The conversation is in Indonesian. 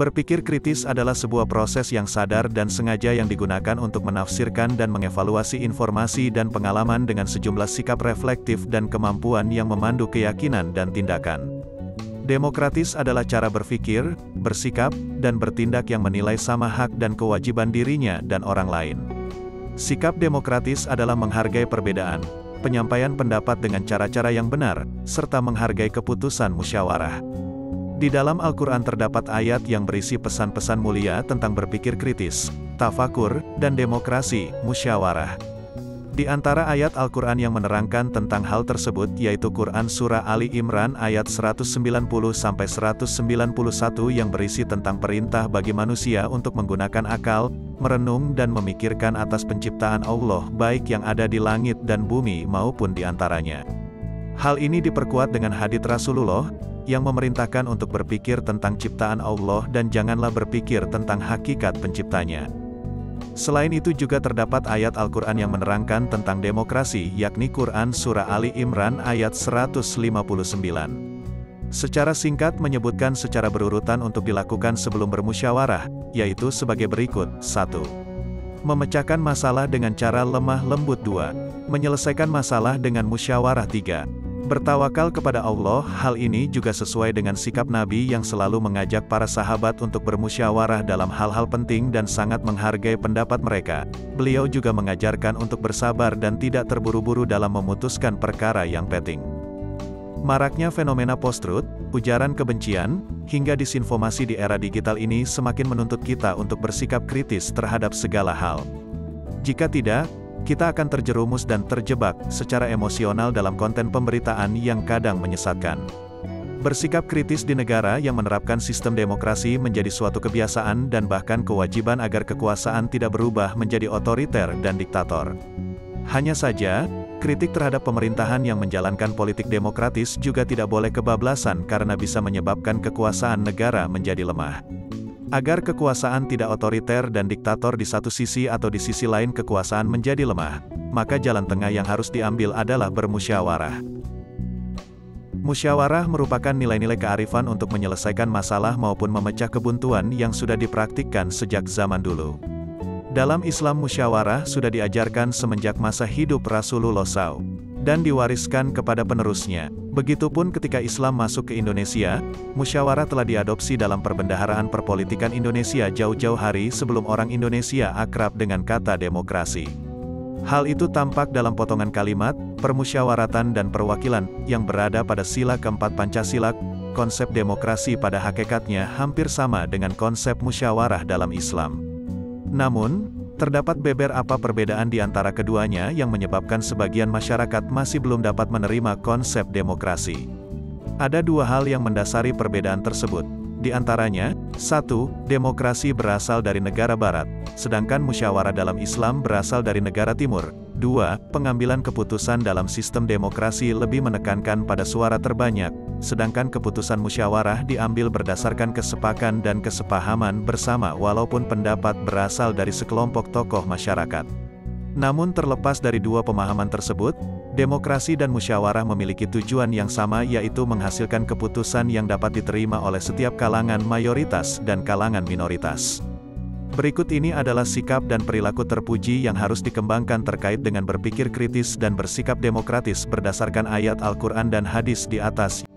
Berpikir kritis adalah sebuah proses yang sadar dan sengaja yang digunakan untuk menafsirkan dan mengevaluasi informasi dan pengalaman dengan sejumlah sikap reflektif dan kemampuan yang memandu keyakinan dan tindakan. Demokratis adalah cara berpikir, bersikap, dan bertindak yang menilai sama hak dan kewajiban dirinya dan orang lain. Sikap demokratis adalah menghargai perbedaan, penyampaian pendapat dengan cara-cara yang benar, serta menghargai keputusan musyawarah. Di dalam Al-Quran terdapat ayat yang berisi pesan-pesan mulia tentang berpikir kritis, tafakur, dan demokrasi, musyawarah. Di antara ayat Al-Quran yang menerangkan tentang hal tersebut yaitu Quran Surah Ali Imran ayat 190-191 yang berisi tentang perintah bagi manusia untuk menggunakan akal, merenung dan memikirkan atas penciptaan Allah baik yang ada di langit dan bumi maupun di antaranya. Hal ini diperkuat dengan hadits Rasulullah, yang memerintahkan untuk berpikir tentang ciptaan Allah dan janganlah berpikir tentang hakikat penciptanya. Selain itu juga terdapat ayat Al-Quran yang menerangkan tentang demokrasi yakni Quran Surah Ali Imran ayat 159. Secara singkat menyebutkan secara berurutan untuk dilakukan sebelum bermusyawarah, yaitu sebagai berikut. 1. Memecahkan masalah dengan cara lemah lembut. 2. Menyelesaikan masalah dengan musyawarah. 3. Bertawakal kepada Allah. Hal ini juga sesuai dengan sikap Nabi yang selalu mengajak para sahabat untuk bermusyawarah dalam hal-hal penting dan sangat menghargai pendapat mereka. Beliau juga mengajarkan untuk bersabar dan tidak terburu-buru dalam memutuskan perkara yang penting. Maraknya fenomena post-truth, ujaran kebencian, hingga disinformasi di era digital ini semakin menuntut kita untuk bersikap kritis terhadap segala hal. Jika tidak, kita akan terjerumus dan terjebak secara emosional dalam konten pemberitaan yang kadang menyesatkan. Bersikap kritis di negara yang menerapkan sistem demokrasi menjadi suatu kebiasaan dan bahkan kewajiban agar kekuasaan tidak berubah menjadi otoriter dan diktator. Hanya saja, kritik terhadap pemerintahan yang menjalankan politik demokratis juga tidak boleh kebablasan karena bisa menyebabkan kekuasaan negara menjadi lemah. Agar kekuasaan tidak otoriter dan diktator di satu sisi atau di sisi lain kekuasaan menjadi lemah, maka jalan tengah yang harus diambil adalah bermusyawarah. Musyawarah merupakan nilai-nilai kearifan untuk menyelesaikan masalah maupun memecah kebuntuan yang sudah dipraktikkan sejak zaman dulu. Dalam Islam musyawarah sudah diajarkan semenjak masa hidup Rasulullah SAW, dan diwariskan kepada penerusnya. Begitupun ketika Islam masuk ke Indonesia, musyawarah telah diadopsi dalam perbendaharaan perpolitikan Indonesia jauh-jauh hari sebelum orang Indonesia akrab dengan kata demokrasi. Hal itu tampak dalam potongan kalimat, permusyawaratan dan perwakilan, yang berada pada sila keempat Pancasila. Konsep demokrasi pada hakikatnya hampir sama dengan konsep musyawarah dalam Islam. Namun, terdapat beberapa perbedaan di antara keduanya yang menyebabkan sebagian masyarakat masih belum dapat menerima konsep demokrasi. Ada dua hal yang mendasari perbedaan tersebut. Di antaranya, 1. Demokrasi berasal dari negara barat, sedangkan musyawarah dalam Islam berasal dari negara timur. 2. Pengambilan keputusan dalam sistem demokrasi lebih menekankan pada suara terbanyak, sedangkan keputusan musyawarah diambil berdasarkan kesepakatan dan kesepahaman bersama walaupun pendapat berasal dari sekelompok tokoh masyarakat. Namun terlepas dari dua pemahaman tersebut, demokrasi dan musyawarah memiliki tujuan yang sama yaitu menghasilkan keputusan yang dapat diterima oleh setiap kalangan mayoritas dan kalangan minoritas. Berikut ini adalah sikap dan perilaku terpuji yang harus dikembangkan terkait dengan berpikir kritis dan bersikap demokratis berdasarkan ayat Al-Quran dan hadis di atas.